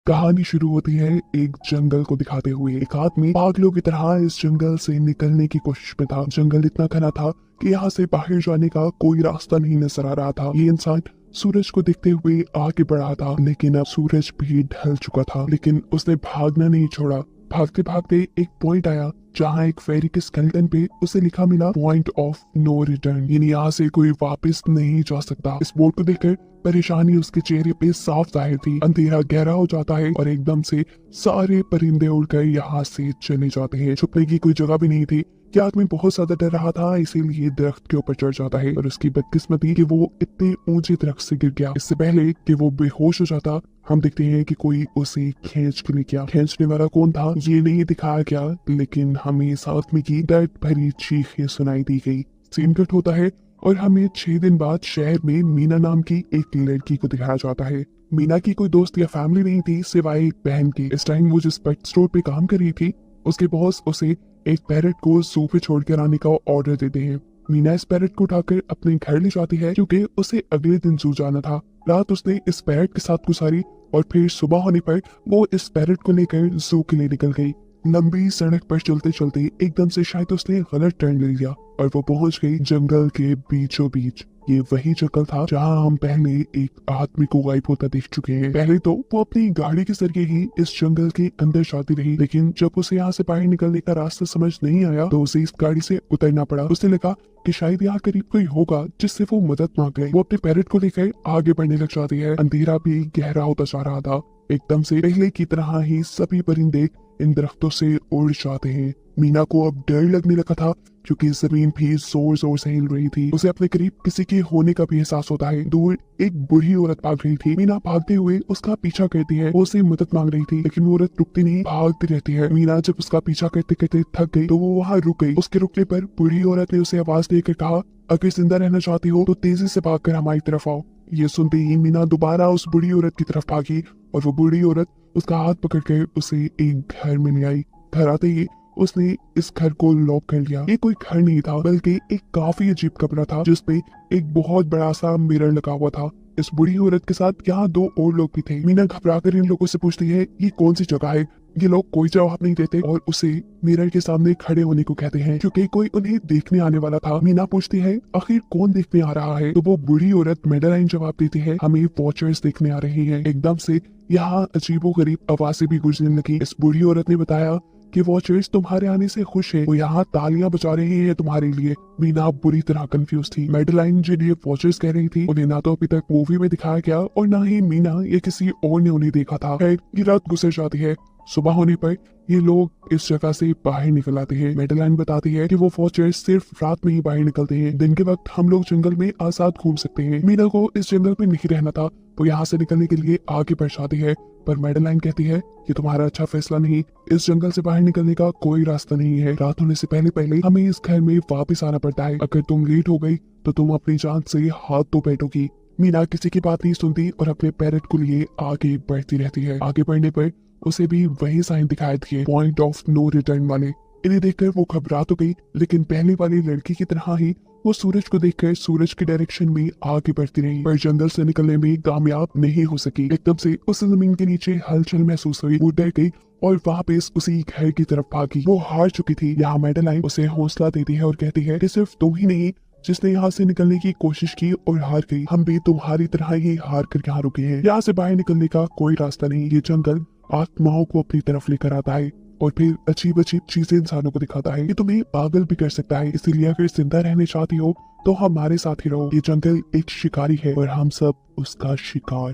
कहानी शुरू होती है एक जंगल को दिखाते हुए। एक आदमी पागलों की तरह इस जंगल से निकलने की कोशिश में था। जंगल इतना घना था कि यहाँ से बाहर जाने का कोई रास्ता नहीं नजर आ रहा था। ये इंसान सूरज को देखते हुए आगे बढ़ा था, लेकिन अब सूरज भी ढल चुका था। लेकिन उसने भागना नहीं छोड़ा। भागते भागते एक पॉइंट आया जहाँ एक फेरी के स्केलेटन पे उसे लिखा मिला पॉइंट ऑफ नो रिटर्न, यानी यहाँ से कोई वापस नहीं जा सकता। इस बोर्ड को देखकर परेशानी उसके चेहरे पे साफ जाहिर थी। अंधेरा गहरा हो जाता है और एकदम से सारे परिंदे उड़कर यहाँ से चले जाते हैं। छुपने की कोई जगह भी नहीं थी। क्या आदमी बहुत ज्यादा डर रहा था, इसीलिए दरख्त के ऊपर चढ़ जाता है। और उसकी बदकिस्मती कि वो इतने ऊंचे दरख्त से गिर गया। इससे पहले कि वो बेहोश हो जाता, हम देखते हैं कि कोई उसे खींच के ले गया। खींचने वाला कौन था ये नहीं दिखाया गया, लेकिन हमें इस आदमी की दर्द भरी चीखें सुनाई दी गई। सीन कट होता है और हमें 6 दिन बाद शहर में मीना नाम की एक लड़की को दिखाया जाता है। मीना की कोई दोस्त या फैमिली नहीं थी सिवाय एक बहन की। इस टाइम वो जिस पेट स्टोर पे काम कर रही थी, उसके बॉस उसे एक पैरट को ज़ू पे छोड़ कर आने का ऑर्डर देते हैं। मीना इस पैरट को उठाकर अपने घर ले जाती है क्योंकि उसे अगले दिन ज़ू जाना था। रात उसने इस पैरट के साथ गुजारी और फिर सुबह होने पर वो इस पैरट को लेकर ज़ू के लिए निकल गई। लंबी सड़क पर चलते चलते एकदम से शायद उसने गलत टर्न ले लिया और वो पहुंच गई जंगल के बीचों बीच। ये वही जंगल था जहां हम पहले एक आदमी को गायब होता देख चुके हैं। पहले तो वो अपनी गाड़ी के जरिए ही इस जंगल के अंदर जाती रही, लेकिन जब उसे यहाँ से बाहर निकलने का रास्ता समझ नहीं आया तो उसे इस गाड़ी से उतरना पड़ा। उसे लगा कि शायद यहाँ करीब कोई होगा जिससे वो मदद मांग ले। वो अपने पैरट को लेकर आगे बढ़ने लग जाती है। अंधेरा भी गहरा होता जा रहा था। एकदम से पहले की तरह ही सभी परिंदे इन दरख्तों से उड़ जाते हैं। मीना को अब डर लगने लगा था क्योंकि जमीन भी जोर जोर से हिल रही थी। उसे अपने करीब किसी के होने का भी एहसास होता है। दूर एक बूढ़ी औरत भाग रही थी। मीना भागते हुए उसका पीछा करती है। वो उसे मदद मांग रही थी, लेकिन वो औरत रुकती नहीं, भागती रहती है। मीना जब उसका पीछा करते करते थक गई तो वो वहाँ रुक गई। उसके रुकने पर बूढ़ी औरत ने उसे आवाज देकर कहा, अगर जिंदा रहना चाहती हो तो तेजी से भागकर हमारी तरफ आओ। ये सुनते ही मीना दोबारा उस बूढ़ी औरत की तरफ भागी और वो बूढ़ी औरत उसका हाथ पकड़कर उसे एक घर में ले आई। घर आते ही उसने इस घर को लॉक कर लिया। ये कोई घर नहीं था, बल्कि एक काफी अजीब कमरा था जिसपे एक बहुत बड़ा सा मिरर लगा हुआ था। इस बूढ़ी औरत के साथ यहाँ 2 और लोग भी थे। मीना घबराकर इन लोगों से पूछती है ये कौन सी जगह है। ये लोग कोई जवाब नहीं देते और उसे मिरर के सामने खड़े होने को कहते हैं क्योंकि कोई उन्हें देखने आने वाला था। मीना पूछती है आखिर कौन देखने आ रहा है, तो वो बूढ़ी औरत मेडेलाइन जवाब देती है हमें वॉचर्स देखने आ रही हैं। एकदम से यहाँ अजीबोगरीब आवाजें भी गूंजने लगी। इस बूढ़ी औरत ने बताया कि वॉचर्स तुम्हारे आने से खुश है, वो यहाँ तालियां बजा रहे हैं तुम्हारे लिए। मीना बुरी तरह कंफ्यूज थी। मेडेलाइन जिन्हें वॉचर्स कह रही थी उन्हें ना तो अभी तक मूवी में दिखाया गया और ना ही मीना या किसी और ने उन्हें देखा था। ये रात गुजर जाती है। सुबह होने पर ये लोग इस जगह से बाहर निकल आते हैं। मेडेलाइन बताती है कि वो वॉचर्स सिर्फ रात में ही बाहर निकलते हैं, दिन के वक्त हम लोग जंगल में आजाद घूम सकते हैं। मीना को इस जंगल में नहीं रहना था, वो यहाँ से निकलने के लिए आगे बढ़ जाती है, पर मेडेलाइन कहती है कि तुम्हारा अच्छा फैसला नहीं, इस जंगल से बाहर निकलने का कोई रास्ता नहीं है। रात होने से पहले पहले हमें इस घर में वापस आना पड़ता है। अगर तुम लेट हो गई तो तुम अपनी जान से हाथ धो बैठोगी। मीना किसी की बात नहीं सुनती और अपने पैरट को लिए आगे बढ़ती रहती है। आगे बढ़ने पर उसे भी वही साइन दिखाए थे, पॉइंट ऑफ नो रिटर्न वाले। इन्हें देखकर वो घबरा तो गई, लेकिन पहले वाली लड़की की तरह ही वो सूरज को देखकर सूरज की डायरेक्शन में आगे बढ़ती रही, पर जंगल से निकलने में कामयाब नहीं हो सकी। एकदम से उस जमीन के नीचे हलचल महसूस हुई। वो डर गई और वापस उसी घर की तरफ भागी। वो हार चुकी थी। यहाँ मेडेलाइन उसे हौसला देती है और कहती है कि सिर्फ तुम ही नहीं जिसने यहाँ से निकलने की कोशिश की और हार गई, हम भी तुम्हारी तरह ही हार कर यहाँ रुके हैं। यहाँ से बाहर निकलने का कोई रास्ता नहीं। ये जंगल आत्माओं को अपनी तरफ लेकर आता है और फिर अजीब अजीब चीजें इंसानों को दिखाता है। ये तुम्हें पागल भी कर सकता है, इसीलिए अगर जिंदा रहने चाहती हो तो हमारे साथ ही रहो। ये जंगल एक शिकारी है और हम सब उसका शिकार।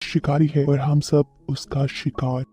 शिकारी है और हम सब उसका शिकार।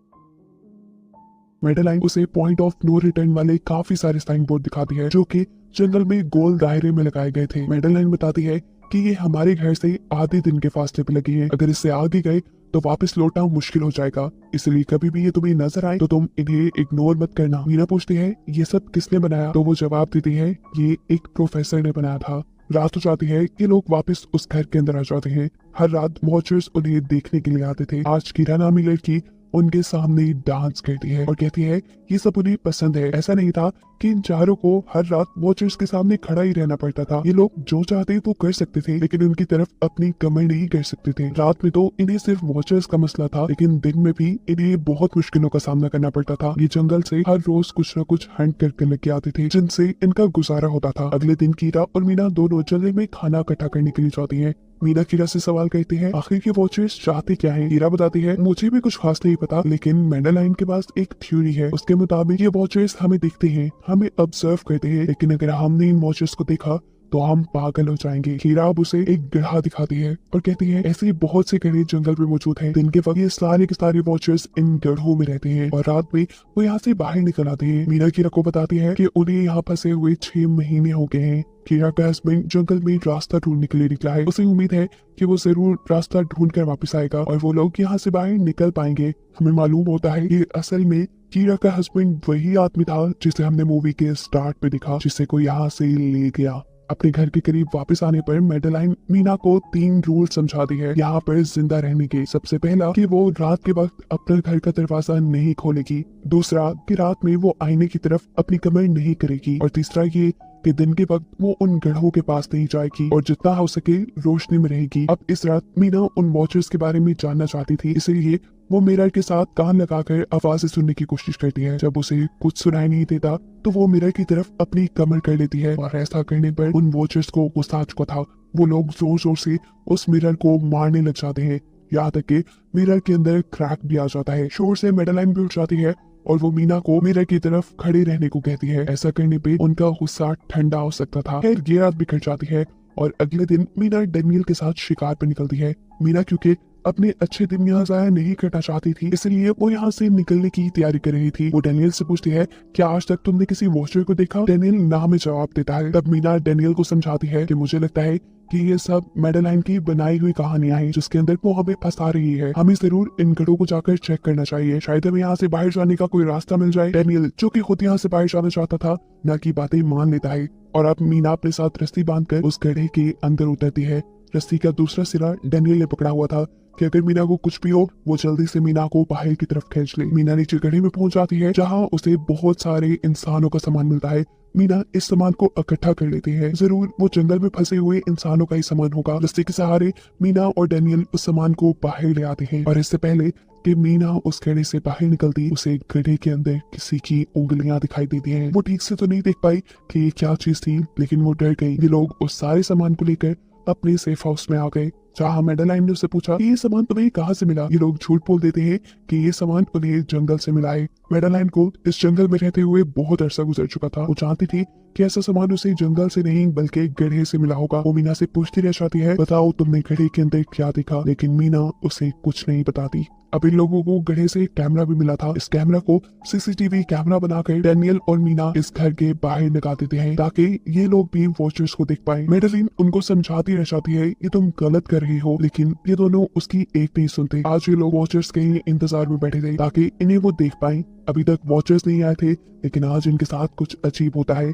मेडेलाइन उसे पॉइंट ऑफ नो रिटर्न वाले काफी सारे साइन बोर्ड दिखाती है जो कि जंगल में गोल दायरे में लगाए गए थे। मेडेलाइन बताती है कि ये हमारे घर से आधे दिन के फासले पे लगी है। अगर इससे आगे गए तो वापस लौटना मुश्किल हो जाएगा, इसलिए कभी भी ये तुम्हें नजर आए तो तुम इन्हें इग्नोर मत करना। मीना पूछती है ये सब किसने बनाया, तो वो जवाब देती है ये एक प्रोफेसर ने बनाया था। रात हो जाती है, ये लोग वापस उस घर के अंदर आ जाते हैं। हर रात वॉचर्स उन्हें देखने के लिए आते थे। आज कीरा नामी लड़की उनके सामने डांस करती है और कहती है ये सब उन्हें पसंद है। ऐसा नहीं था कि इन चारों को हर रात वॉचर्स के सामने खड़ा ही रहना पड़ता था। ये लोग जो चाहते वो कर सकते थे, लेकिन उनकी तरफ अपनी कमर नहीं कर सकते थे। रात में तो इन्हें सिर्फ वॉचर्स का मसला था, लेकिन दिन में भी इन्हें बहुत मुश्किलों का सामना करना पड़ता था। ये जंगल से हर रोज कुछ न कुछ हंट करके लेके आते थे, जिनसे इनका गुजारा होता था। अगले दिन कीरा और मीना दोनों जंगल में खाना इकट्ठा करने के लिए जाती है। मीना कीरा से सवाल करती है आखिर ये वॉचर्स चाहते क्या हैं? कीरा बताती है मुझे भी कुछ खास नहीं पता, लेकिन मैंडरलाइन के पास एक थ्योरी है। उसके मुताबिक ये वॉचर्स हमें देखते हैं, हमें ऑब्जर्व करते हैं, लेकिन अगर हमने इन वॉचर्स को देखा तो हम पागल हो जाएंगे। कीरा अब उसे एक गड्ढा दिखाती है और कहती है ऐसे बहुत से गड्ढे जंगल में मौजूद हैं। दिन के वक्त ये सारे के सारे वॉचर्स इन गड्ढों में रहते हैं और रात में वो यहाँ से बाहर निकल आते हैं। मीना कीरा को बताती है कि उन्हें यहाँ फंसे हुए 6 महीने हो गए हैं। कीरा का हस्बैंड जंगल में रास्ता ढूंढने के लिए निकला है। उसे उम्मीद है कि वो जरूर रास्ता ढूंढ कर वापस आएगा और वो लोग यहाँ से बाहर निकल पाएंगे। हमें मालूम होता है कि असल में कीरा का हस्बैंड वही आदमी था जिसे हमने मूवी के स्टार्ट पे दिखा, जिसे कोई यहाँ से ले गया। अपने घर के करीब वापस आने पर मैडरलाइन मीना को 3 रूल समझाती है यहाँ पर जिंदा रहने के। सबसे पहला कि वो रात के वक्त अपने घर का दरवाजा नहीं खोलेगी। दूसरा कि रात में वो आईने की तरफ अपनी कमर नहीं करेगी। और तीसरा ये कि दिन के वक्त वो उन गड्ढों के पास नहीं जाएगी और जितना हो सके रोशनी में रहेगी। अब इस रात मीना उन वॉचर्स के बारे में जानना चाहती थी, इसलिए वो मिरर के साथ कान लगाकर आवाजें सुनने की कोशिश करती है। जब उसे कुछ सुनाई नहीं देता तो वो मिरर की तरफ अपनी कमर कर लेती है और ऐसा करने पर उन वॉचर्स को गुस्सा आ चुका था। वो लोग जोर जोर से उस मिरर को मारने लग जाते हैं, यहाँ तक कि मिरर के अंदर क्रैक भी आ जाता है। शोर से मैडरलाइन भी उठ जाती है और वो मीना को मिरर की तरफ खड़े रहने को कहती है। ऐसा करने पे उनका गुस्सा ठंडा हो सकता था। खैर ये रात भी कट जाती है और अगले दिन मीना डेनियल के साथ शिकार पर निकलती है। मीना क्योंकि अपने अच्छे दिन यहाँ जाया नहीं करना चाहती थी, इसलिए वो यहाँ से निकलने की तैयारी कर रही थी। वो डेनियल से पूछती है क्या आज तक तुमने किसी वॉचर को देखा? डेनियल ना में जवाब देता है। तब मीना डेनियल को समझाती है कि मुझे लगता है कि ये सब मैडरलाइन की बनाई हुई कहानियां हैं, जिसके अंदर वो हमें फंसा रही है। हमें जरूर इन गढ़ों को जाकर चेक करना चाहिए, शायद हमें यहाँ से बाहर जाने का कोई रास्ता मिल जाए। डेनियल जो कि खुद यहाँ से बाहर जाना चाहता था, न की बातें मान लेता है और अब मीना अपने साथ रस्सी बांधकर उस गड्ढे के अंदर उतरती है। रस्सी का दूसरा सिरा डेनियल ने पकड़ा हुआ था कि अगर मीना को कुछ भी हो वो जल्दी से मीना को बाहर की तरफ खींच ले। मीना नीचे गड्ढे में पहुंच जाती है जहां उसे बहुत सारे इंसानों का सामान मिलता है। मीना इस सामान को इकट्ठा कर लेती है, जरूर वो जंगल में फंसे हुए इंसानों का ही सामान होगा। रस्सी के सहारे मीना और डेनियल उस सामान को बाहर ले आते हैं और इससे पहले कि मीना उस गड्ढे से बाहर निकलती, उसे गड्ढे के अंदर किसी की उंगलियां दिखाई देती हैं। वो ठीक से तो नहीं देख पाई कि ये क्या चीज थी, लेकिन वो डर गई। ये लोग उस सारे सामान को लेकर अपने सेफ हाउस में आ गए, जहाँ मैडरलाइन ने उससे पूछा ये सामान तुम्हें कहाँ से मिला? ये लोग झूठ बोल देते हैं कि ये सामान उन्हें जंगल से मिला है। मैडरलाइन को इस जंगल में रहते हुए बहुत अरसा गुजर चुका था। वो जानती थी कि ऐसा सामान उसे जंगल से नहीं बल्कि गड्ढे से मिला होगा। वो मीना से पूछती रह जाती है बताओ तुमने गड्ढे के अंदर क्या देखा, लेकिन मीना उसे कुछ नहीं बताती। अब इन लोगों को गड्ढे से कैमरा भी मिला था। इस कैमरा को सीसीटीवी कैमरा बनाकर डेनियल और मीना इस घर के बाहर लगा देते हैं ताकि ये लोग भी वॉचर्स को देख पाए। मैडरलाइन उनको समझाती रह जाती है ये तुम गलत कर रही हो, लेकिन ये दोनों उसकी एक नहीं सुनते। आज ये लोग वॉचर्स के इंतजार में बैठे थे ताकि इन्हें वो देख पाए। अभी तक वॉचर्स नहीं आए थे, लेकिन आज इनके साथ कुछ अजीब होता है।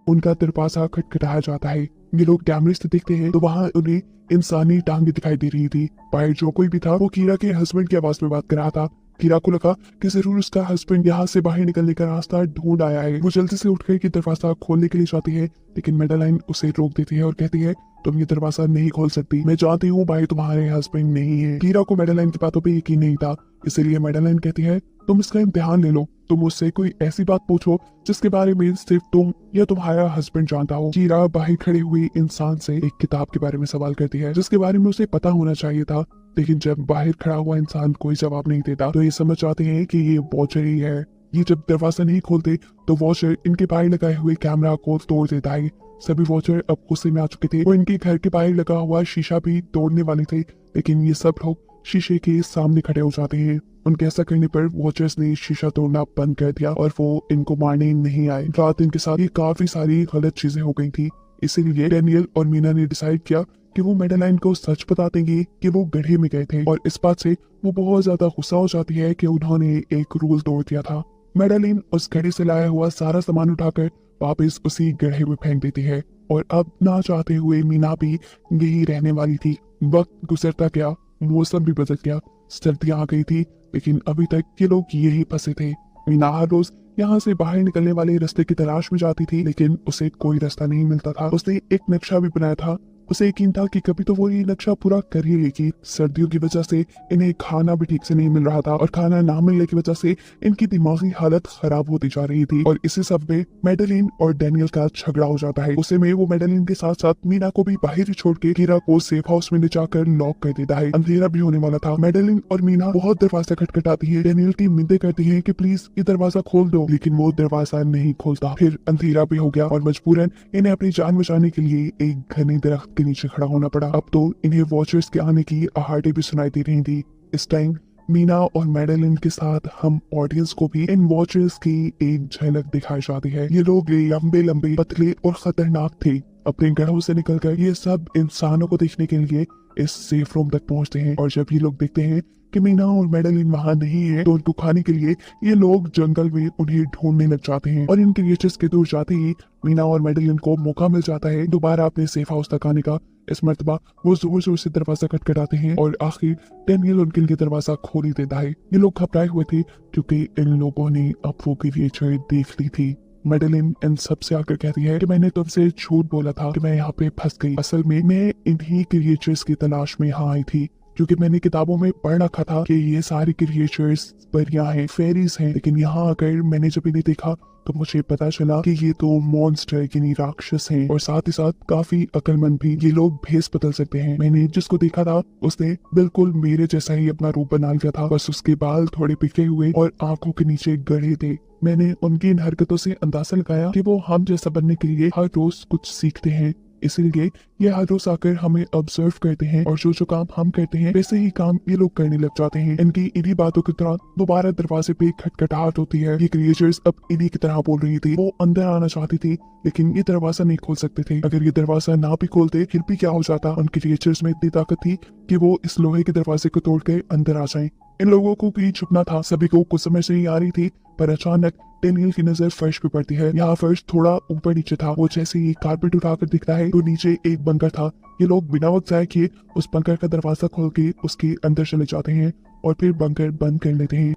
उनका दरवाजा खटखटाया जाता है। ये लोग कैमरे से देखते हैं तो वहाँ उन्हें इंसानी टांगे दिखाई दे रही थी। बाहर जो कोई भी था वो कीरा के हस्बैंड की आवाज में बात कर रहा था। कीरा को लगा कि जरूर उसका हस्बैंड यहाँ से बाहर निकलने का रास्ता ढूंढ आया है। वो जल्दी से उठकर के दरवाजा खोलने के लिए जाती है, लेकिन मैडरलाइन उसे रोक देती है और कहती है तुम ये दरवाजा नहीं खोल सकती, मैं जानती हूँ भाई तुम्हारे हस्बैंड नहीं है। कीरा को मैडरलाइन की बातों पे यकीन नहीं था, इसीलिए मैडरलाइन कहती है तुम इसका इम्तिहान ले लो, तुम मुझसे कोई ऐसी बात पूछो जिसके बारे में सिर्फ तुम या तुम्हारा हस्बैंड जानता हो। कीरा बाहर खड़े हुए इंसान से एक किताब के बारे में सवाल करती है जिसके बारे में उसे पता होना चाहिए था, लेकिन जब बाहर खड़ा हुआ इंसान कोई जवाब नहीं देता तो ये समझ जाते हैं कि ये वॉचर ही है। ये जब दरवाजा नहीं खोलते तो वॉचर इनके बाहर लगाए हुए कैमरा को तोड़ देता है। सभी वॉचर अब गुस्से में आ चुके थे। वो इनके घर के बाहर लगा हुआ शीशा भी तोड़ने वाले थे, लेकिन ये सब लोग शीशे के सामने खड़े हो जाते हैं। उनके ऐसा करने पर वॉचर्स ने शीशा तोड़ना बंद कर दिया और वो इनको मारने नहीं आए। रात इनके साथ ये काफी सारी गलत चीजें हो गई थी, इसीलिए डेनियल और मीना ने डिसाइड किया कि वो मैडरलाइन को सच बता देंगे कि वो गड्ढे में गए थे। और इस बात से वो बहुत ज्यादा गुस्सा हो जाती है कि उन्होंने एक रूल तोड़ दिया था। मैडरलाइन उस गड्ढे से लाया हुआ सारा सामान उठाकर वापस उसी गड्ढे में फेंक देती है और अब ना चाहते हुए मीना भी यही रहने वाली थी। वक्त गुजरता गया मौसम भी बदल गया, सर्दियां आ गई थी, लेकिन अभी तक ये लोग यही फंसे थे। मीना हर रोज यहाँ से बाहर निकलने वाले रास्ते की तलाश में जाती थी, लेकिन उसे कोई रास्ता नहीं मिलता था। उसने एक नक्शा भी बनाया था, उसे यकीन था कि कभी तो वो ये नक्शा पूरा कर ही लेगी। सर्दियों की वजह से इन्हें खाना भी ठीक से नहीं मिल रहा था, और खाना ना मिलने की वजह से इनकी दिमागी हालत खराब होती जा रही थी। और इसी सब में मेडेलिन और डैनियल का झगड़ा हो जाता है। उसे में वो मेडेलिन के साथ साथ मीना को भी बाहर ही छोड़ के कीरा को सेफ हाउस में ले जाकर लॉक कर देता है। अंधेरा भी होने वाला था। मेडेलिन और मीना बहुत दरवाजा खटखटाती है, डैनियल की मिन्नतें करती है कि प्लीज ये दरवाजा खोल दो, लेकिन वो दरवाजा नहीं खोलता। फिर अंधेरा भी हो गया और मजबूरन इन्हें अपनी जान बचाने के लिए एक घने दरख्त के नीचे खड़ा होना पड़ा। अब तो इन्हें वॉचर्स के आने की आहटें भी सुनाई दे रही थी। इस टाइम मीना और मेडेलिन के साथ हम ऑडियंस को भी इन वॉचर्स की एक झलक दिखाई जाती है। ये लोग लंबे लंबे, पतले और खतरनाक थे। अपने घरों से निकलकर ये सब इंसानों को देखने के लिए इस सेफ रूम तक पहुंचते हैं। और जब ये लोग देखते हैं कि मीना और मेडेलिन वहां नहीं है, तो उनको खाने के लिए ये लोग जंगल में उन्हें ढूंढने लग जाते हैं। और इन क्रिएचर्स के दूर जाते ही मीना और मेडेलिन को मौका मिल जाता है दोबारा अपने सेफ हाउस तक आने का। इस मर्तबा वो जोर जोर से दरवाजा खटखटाते हैं और आखिर डैनियल उनके लिए दरवाजा खोल ही देता है। ये लोग घबराए हुए थे क्योंकि इन लोगों ने अब वो क्रिएचर देख ली थी। मेडेलिन इन सबसे आकर कहती है कि मैंने तुमसे झूठ बोला था कि मैं यहाँ पे फंस गई। असल में मैं इन्हीं क्रिएचर्स की तलाश में यहाँ आई थी, क्योंकि मैंने किताबों में पढ़ रखा था कि ये सारी क्रिएचर्स परियां हैं, फेरीज हैं। लेकिन यहाँ आकर मैंने जब इन्हें देखा तो मुझे पता चला कि ये तो मॉन्स्टर यानी राक्षस हैं, और साथ ही साथ काफी अक्लमंद भी। ये लोग भेस बदल सकते हैं। मैंने जिसको देखा था उसने बिल्कुल मेरे जैसा ही अपना रूप बना लिया था, बस उसके बाल थोड़े बिखरे हुए और आंखों के नीचे गड़े थे। मैंने उनकी इन हरकतों से अंदाजा लगाया कि वो हम जैसा बनने के लिए हर रोज कुछ सीखते हैं, इसीलिए ये हर रोज आकर हमें ऑब्जर्व करते हैं और जो जो काम हम करते हैं वैसे ही काम ये लोग करने लग जाते हैं। इनकी इन्हीं बातों के दौरान दोबारा दरवाजे पे खटखटाहट होती है। ये क्रिएचर्स अब इन्हीं की तरह बोल रही थी। वो अंदर आना चाहती थी, लेकिन ये दरवाजा नहीं खोल सकते थे। अगर ये दरवाजा ना भी खोलते फिर भी क्या हो जाता। उन क्रिएचर्स में इतनी ताकत थी कि वो इस लोहे के दरवाजे को तोड़ कर अंदर आ जाएं। इन लोगों को कहीं छुपना था, सभी को कुछ समझ नहीं आ रही थी। पर अचानक डैनियल की नजर फर्श पे पड़ती है। यहाँ फर्श थोड़ा ऊपर नीचे था। वो जैसे ही कारपेट उठाकर दिखता है तो नीचे एक बंकर था। ये लोग बिना वक्त जाए किए उस बंकर का दरवाजा खोल के उसके अंदर चले जाते हैं और फिर बंकर बंद कर लेते हैं।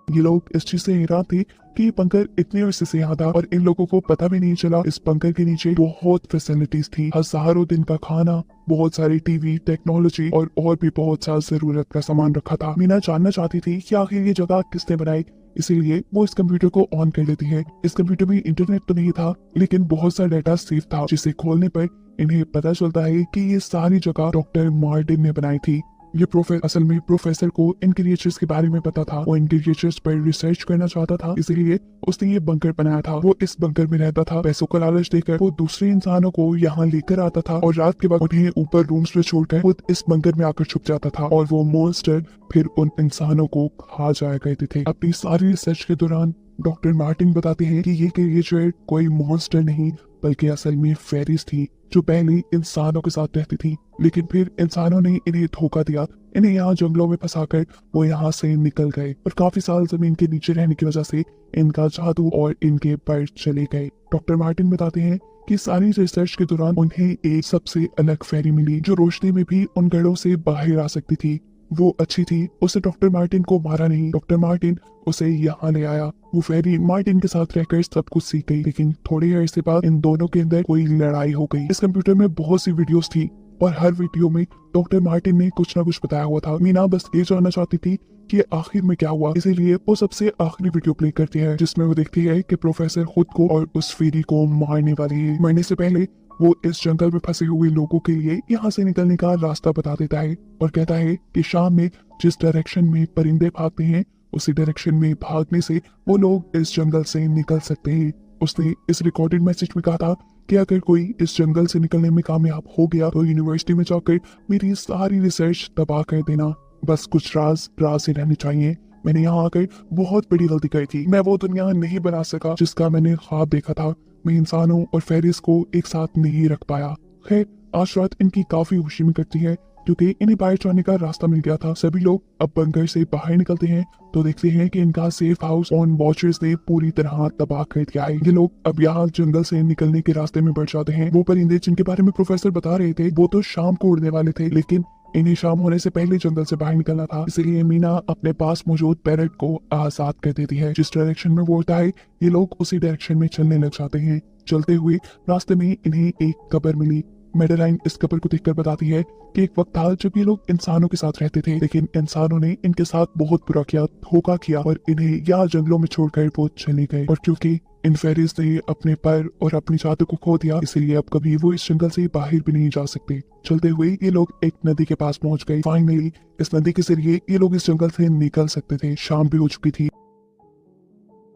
ये लोग इस चीज से हैरान थे कि ये बंकर इतने अरसे से यहाँ था और इन लोगों को पता भी नहीं चला। इस बंकर के नीचे बहुत फैसिलिटीज थी, हजारों दिन का खाना, बहुत सारी टीवी, टेक्नोलॉजी और भी बहुत सा जरूरत का सामान रखा था। मीना जानना चाहती थी कि आखिर ये जगह किसने बनाई, इसीलिए वो इस कंप्यूटर को ऑन कर लेती है। इस कंप्यूटर में इंटरनेट तो नहीं था, लेकिन बहुत सा डाटा सेव था, जिसे खोलने पर इन्हें पता चलता है कि ये सारी जगह डॉक्टर मार्टिन ने बनाई थी। ये असल में प्रोफेसर को इन क्रिएचर्स के बारे में पता था। वो इन क्रिएचर्स पर रिसर्च करना चाहता था, इसलिए उसने ये बंकर बनाया था। वो इस बंकर में रहता था। पैसों का लालच देकर वो दूसरे इंसानों को यहाँ लेकर आता था और रात के वक्त उन्हें ऊपर रूम्स में छोड़कर खुद इस बंकर में आकर छुप जाता था और वो मॉन्स्टर फिर उन इंसानों को खा जाया करते थे। अपनी सारी रिसर्च के दौरान डॉक्टर मार्टिन बताते हैं कि ये क्रिएचर कोई मॉन्स्टर नहीं बल्कि असल में फेरीज थी, जो पहले इंसानों के साथ रहती थी, लेकिन फिर इंसानों ने इन्हें धोखा दिया। इन्हें यहाँ जंगलों में फंसाकर वो यहाँ से निकल गए और काफी साल जमीन के नीचे रहने की वजह से इनका जादू और इनके पर चले गए। डॉक्टर मार्टिन बताते हैं कि सारी रिसर्च के दौरान उन्हें एक सबसे अलग फेरी मिली, जो रोशनी में भी उन गढ़ों से बाहर आ सकती थी। वो अच्छी थी, उसे डॉक्टर मार्टिन को मारा नहीं, डॉक्टर मार्टिन उसे यहाँ ले आया। वो फेरी मार्टिन के साथ रहकर सब कुछ सीख गई, लेकिन थोड़ी अरसे बाद इन दोनों के अंदर कोई लड़ाई हो गई। इस कंप्यूटर में बहुत सी वीडियोस थी और हर वीडियो में डॉक्टर मार्टिन ने कुछ ना कुछ बताया हुआ था। मीना बस ये जानना चाहती थी कि आखिर में क्या हुआ, इसीलिए वो सबसे आखिरी वीडियो प्ले करती है, जिसमें वो देखती है कि प्रोफेसर खुद को और उस फेरी को मारने वाली है। मरने से पहले वो इस जंगल में फंसे हुए लोगों के लिए यहाँ से निकलने का रास्ता बता देता है और कहता है कि शाम में जिस डायरेक्शन में परिंदे भागते हैं उसी डायरेक्शन में भागने से वो लोग इस जंगल से निकल सकते हैं। उसने इस रिकॉर्डेड मैसेज में कहा था कि अगर कोई इस जंगल से निकलने में कामयाब हो गया तो यूनिवर्सिटी में जाकर मेरी सारी रिसर्च तबाह कर देना। बस कुछ राज ही रहने चाहिए। मैंने यहाँ आकर बहुत बड़ी गलती की थी। मैं वो दुनिया नहीं बना सका जिसका मैंने ख्वाब देखा था। मैं इंसानों और फेरिस को एक साथ नहीं रख पाया। खैर आज रात इनकी काफी खुशी में कटती है क्योंकि इन्हें बाहर जाने का रास्ता मिल गया था। सभी लोग अब बंकर से बाहर निकलते हैं तो देखते हैं कि इनका सेफ हाउस ऑन वॉचर्स ने पूरी तरह तबाह कर दिया है। ये लोग अब यहाँ जंगल से निकलने के रास्ते में बढ़ जाते हैं। वो परिंदे जिनके बारे में प्रोफेसर बता रहे थे वो तो शाम को उड़ने वाले थे, लेकिन इन्हें शाम होने से पहले जंगल से बाहर निकलना था, इसलिए मीना अपने पास मौजूद पैरेट को आजाद कर देती है। जिस डायरेक्शन में वो होता है ये लोग उसी डायरेक्शन में चलने लग जाते हैं। चलते हुए रास्ते में इन्हें एक कब्र मिली। मेडेलाइन इस कब्र को देखकर बताती है कि एक वक्त था जब ये लोग इंसानों के साथ रहते थे, लेकिन इंसानों ने इनके साथ बहुत बुरा किया, धोखा किया और इन्हें यहाँ जंगलों में छोड़कर वो चले गए। और क्योंकि इन फेरीज ने अपने पर और अपनी जादू को खो दिया, इसलिए अब कभी वो इस जंगल से बाहर भी नहीं जा सकते। चलते हुए ये लोग एक नदी के पास पहुंच गए। फाइनली इस नदी के जरिए ये लोग इस जंगल से निकल सकते थे। शाम भी हो चुकी थी।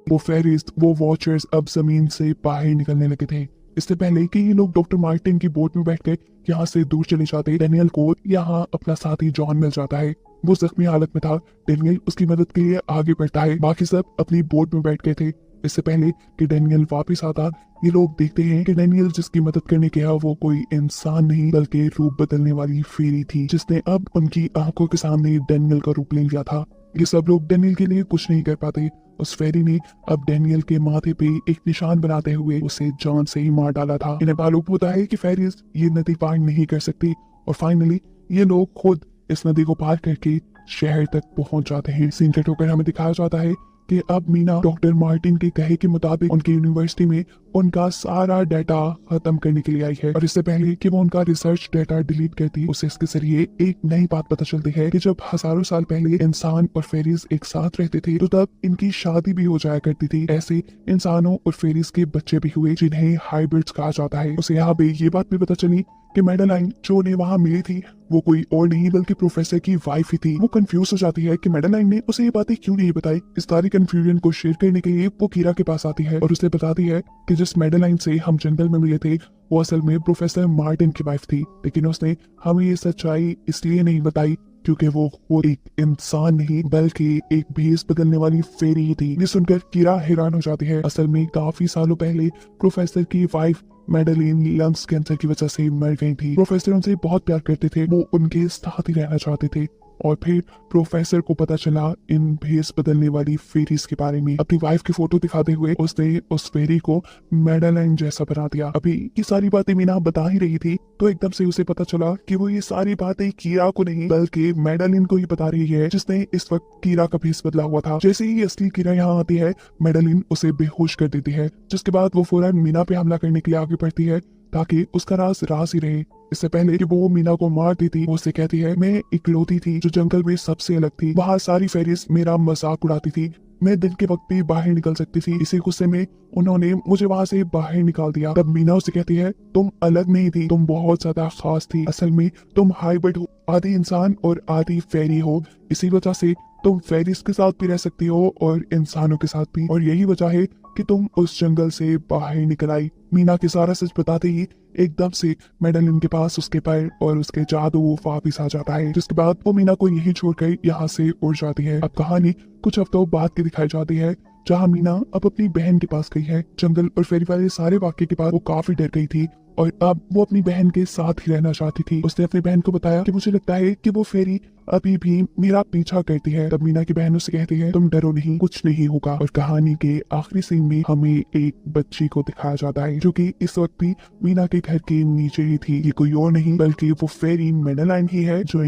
वो फेरीज, वो वॉचर्स अब जमीन से बाहर निकलने लगे थे। इससे पहले कि ये लोग डॉक्टर मार्टिन की बोट में बैठ के यहाँ से दूर चले जाते, डेनियल को यहाँ अपना साथी जॉन मिल जाता है। वो जख्मी हालत में था। डेनियल उसकी मदद के लिए आगे बढ़ता है। बाकी सब अपनी बोट में बैठ गए थे। इससे पहले कि डेनियल वापस आता, ये लोग देखते हैं कि डेनियल जिसकी मदद करने गया वो कोई इंसान नहीं बल्कि रूप बदलने वाली फेरी थी, जिसने अब उनकी आंखों के सामने डेनियल का रूप ले लिया था। ये सब लोग डेनियल के लिए कुछ नहीं कर पाते। उस फेरी ने अब डेनियल के माथे पे एक निशान बनाते हुए उसे जान से ही मार डाला था। इन्हें मालूम होता है कि फेरीज ये नदी पार नहीं कर सकती और फाइनली ये लोग खुद इस नदी को पार करके शहर तक पहुंच जाते हैं। सीन कट होकर हमें दिखाया जाता है कि अब मीना डॉक्टर मार्टिन के कहे के मुताबिक उनकी यूनिवर्सिटी में उनका सारा डाटा खत्म करने के लिए आई है। और इससे पहले कि वो उनका रिसर्च डाटा डिलीट करती, उसे इसके जरिए एक नई बात पता चलती है कि जब हजारों साल पहले इंसान और फेरीज एक साथ रहते थे तो तब इनकी शादी भी हो जाया करती थी। ऐसे इंसानों और फेरीज के बच्चे भी हुए जिन्हें हाइब्रिड्स कहा जाता है। उसे यहाँ पे ये बात भी पता चली कि मेडेलाइन जो उन्हें वहाँ मिली थी वो कोई और नहीं बल्कि प्रोफेसर की वाइफ ही थी। वो कंफ्यूज हो जाती है कि मेडेलाइन ने उसे ये बातें क्यों नहीं बताई। इस सारी कंफ्यूजन को शेयर करने के लिए वो कीरा के पास आती है और उसे बताती है कि जिस मेडेलाइन से हम जंगल में मिले थे वो असल में प्रोफेसर मार्टिन की वाइफ थी, लेकिन उसने हमें ये सच्चाई इसलिए नहीं बताई क्योंकि वो एक इंसान नहीं बल्कि एक भेस बदलने वाली फेरी ही थी। ये सुनकर कीरा हैरान हो जाती है। असल में काफी सालों पहले प्रोफेसर की वाइफ मेडेलिन लंग्स कैंसर की वजह से मर गई थी। प्रोफेसर उनसे बहुत प्यार करते थे, वो उनके साथ ही रहना चाहते थे। और फिर प्रोफेसर को पता चला इन भेस बदलने वाली फेरीज के बारे में। अपनी वाइफ की फोटो दिखाते हुए उसने उस फेरी को मेडेलाइन जैसा बना दिया। अभी ये सारी बातें मीना बता ही रही थी तो एकदम से उसे पता चला कि वो ये सारी बातें कीरा को नहीं बल्कि मेडेलिन को ही बता रही है, जिसने इस वक्त कीरा का भेस बदला हुआ था। जैसे ही असली कीरा यहाँ आती है मेडेलिन उसे बेहोश कर देती है, जिसके बाद वो फौरन मीना पे हमला करने के लिए आगे बढ़ती है ताकि उसका राज ही रहे। इससे पहले कि वो मीना को मार देती, वो उससे कहती है मैं इकलौती थी जो जंगल में सबसे अलग थी। वहाँ सारी फेरीज मेरा मजाक उड़ाती थी, मैं दिन के वक्त भी बाहर निकल सकती थी। इसी गुस्से में उन्होंने मुझे वहाँ से बाहर निकाल दिया। तब मीना उसे कहती है तुम अलग नहीं थी, तुम बहुत ज्यादा खास थी। असल में तुम हाइब्रिड हो, आधी इंसान और आधी फेरी हो। इसी वजह से तुम फेरीज के साथ भी रह सकती हो और इंसानों के साथ भी, और यही वजह है कि तुम उस जंगल से बाहर निकल आई। मीना के सारा सच बताते ही एकदम से मेडेलिन के पास उसके पैर और उसके जादू वापिस आ जाता है, जिसके बाद वो मीना को यही छोड़कर यहाँ से उड़ जाती है। अब कहानी कुछ हफ्तों बाद की दिखाई जाती है जहाँ मीना अब अपनी बहन के पास गई है। जंगल और फेरी वाले सारे वाक्य के बाद वो काफी डर गई थी और अब वो अपनी बहन के साथ ही रहना चाहती थी। उसने अपनी बहन को बताया कि मुझे लगता है कि वो फेरी अभी भी मेरा पीछा करती है। तब मीना की बहन उससे कहती है तुम डरो नहीं, कुछ नहीं होगा। और कहानी के आखिरी सीन में हमें एक बच्ची को दिखाया जाता है जो कि इस वक्त भी मीना के घर के नीचे ही थी। ये कोई और नहीं बल्कि वो फेरी मेडेलाइन ही है जो